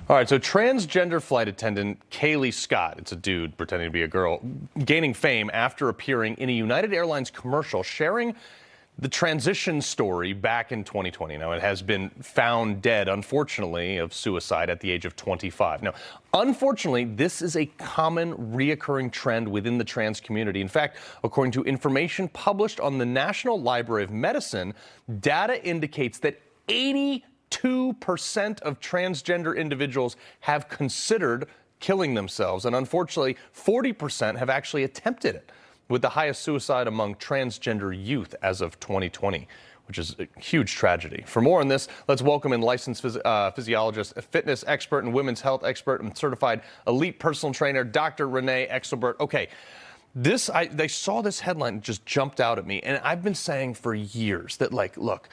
All right, so transgender flight attendant Kaylee Scott, it's a dude pretending to be a girl, gaining fame after appearing in a United Airlines commercial sharing the transition story back in 2020. Now, it has been found dead, unfortunately, of suicide at the age of 25. Now, unfortunately, this is a common reoccurring trend within the trans community. In fact, according to information published on the National Library of Medicine, data indicates that 82% of transgender individuals have considered killing themselves, and unfortunately, 40% have actually attempted it, with the highest suicide among transgender youth as of 2020, which is a huge tragedy. For more on this, let's welcome in licensed physiologist, a fitness expert and women's health expert and certified elite personal trainer, Dr. Renee Exelbert. Okay, they saw this headline, it just jumped out at me, and I've been saying for years that, like, look,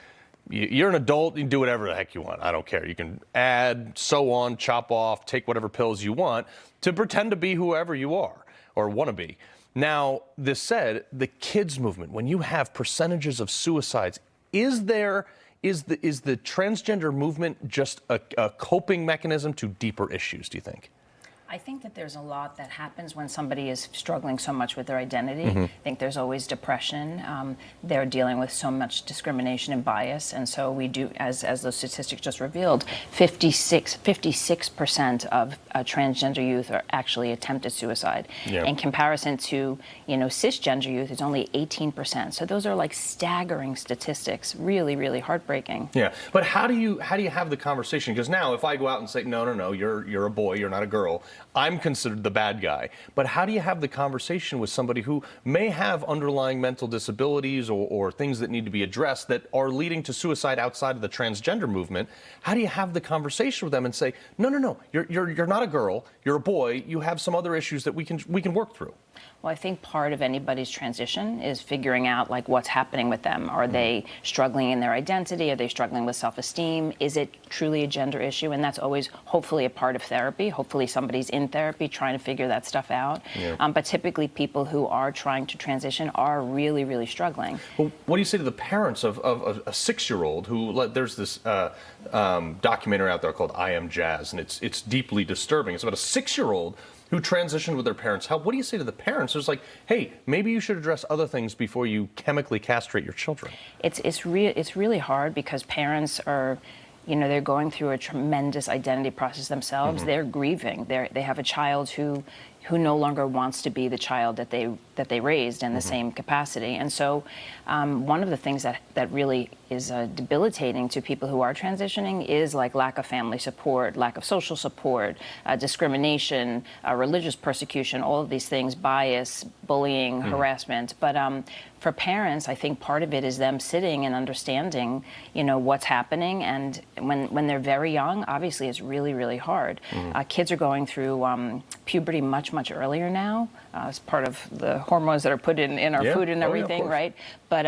you're an adult, you can do whatever the heck you want. I don't care. You can add, sew on, chop off, take whatever pills you want to pretend to be whoever you are or want to be. Now, this said, the kids movement, when you have percentages of suicides, is the transgender movement just a coping mechanism to deeper issues, do you think? I think that there's a lot that happens when somebody is struggling so much with their identity. I think there's always depression. They're dealing with so much discrimination and bias. And so we do, as those statistics just revealed, 56% of transgender youth are actually attempted suicide. Yeah. In comparison to, cisgender youth, it's only 18%. So those are like staggering statistics, really, really heartbreaking. Yeah, but how do you have the conversation? Because now if I go out and say, no, you're a boy, you're not a girl, I'm considered the bad guy. But how do you have the conversation with somebody who may have underlying mental disabilities or things that need to be addressed that are leading to suicide outside of the transgender movement? How do you have the conversation with them and say, no, you're not a girl, you're a boy, you have some other issues that we can work through? Well, I think part of anybody's transition is figuring out like what's happening with them. Are they struggling in their identity? Are they struggling with self-esteem? Is it truly a gender issue? And that's always hopefully a part of therapy. Hopefully somebody's in therapy trying to figure that stuff out. Yeah. But typically people who are trying to transition are really, really struggling. Well, what do you say to the parents of a 6-year-old who, there's this documentary out there called I Am Jazz, and it's deeply disturbing. It's about a 6-year-old who transitioned with their parents' help. What do you say to the parents? It's like, hey, maybe you should address other things before you chemically castrate your children. It's really hard because parents are, they're going through a tremendous identity process themselves. They're grieving. They have a child who no longer wants to be the child that they raised in the same capacity. And so one of the things that really is debilitating to people who are transitioning is like lack of family support, lack of social support, discrimination, religious persecution, all of these things, bias, bullying, harassment. But for parents, I think part of it is them sitting and understanding, what's happening. And when they're very young, obviously it's really, really hard. Kids are going through puberty much earlier now. As part of the hormones that are put in our food and everything, right? But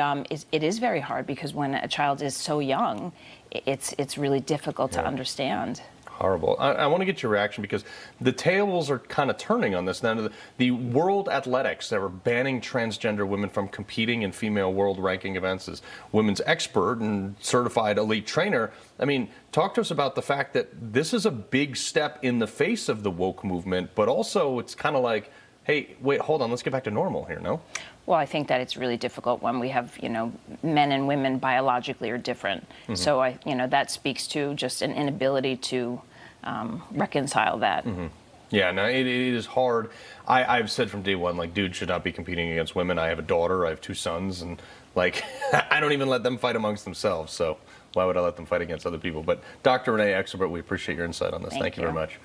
it is very hard because when a child is so young, it's really difficult to understand. Horrible. I want to get your reaction because the tables are kind of turning on this. Now, the World Athletics that were banning transgender women from competing in female world ranking events as women's expert and certified elite trainer. I mean, talk to us about the fact that this is a big step in the face of the woke movement, but also it's kind of like, hey, wait, hold on, let's get back to normal here, no? Well, I think that it's really difficult when we have, men and women biologically are different. So that speaks to just an inability to reconcile that. Yeah, no, it is hard. I've said from day one, like, dudes should not be competing against women. I have a daughter, I have 2 sons, and like, I don't even let them fight amongst themselves. So why would I let them fight against other people? But Dr. Renee Exelbert, we appreciate your insight on this. Thank you very much.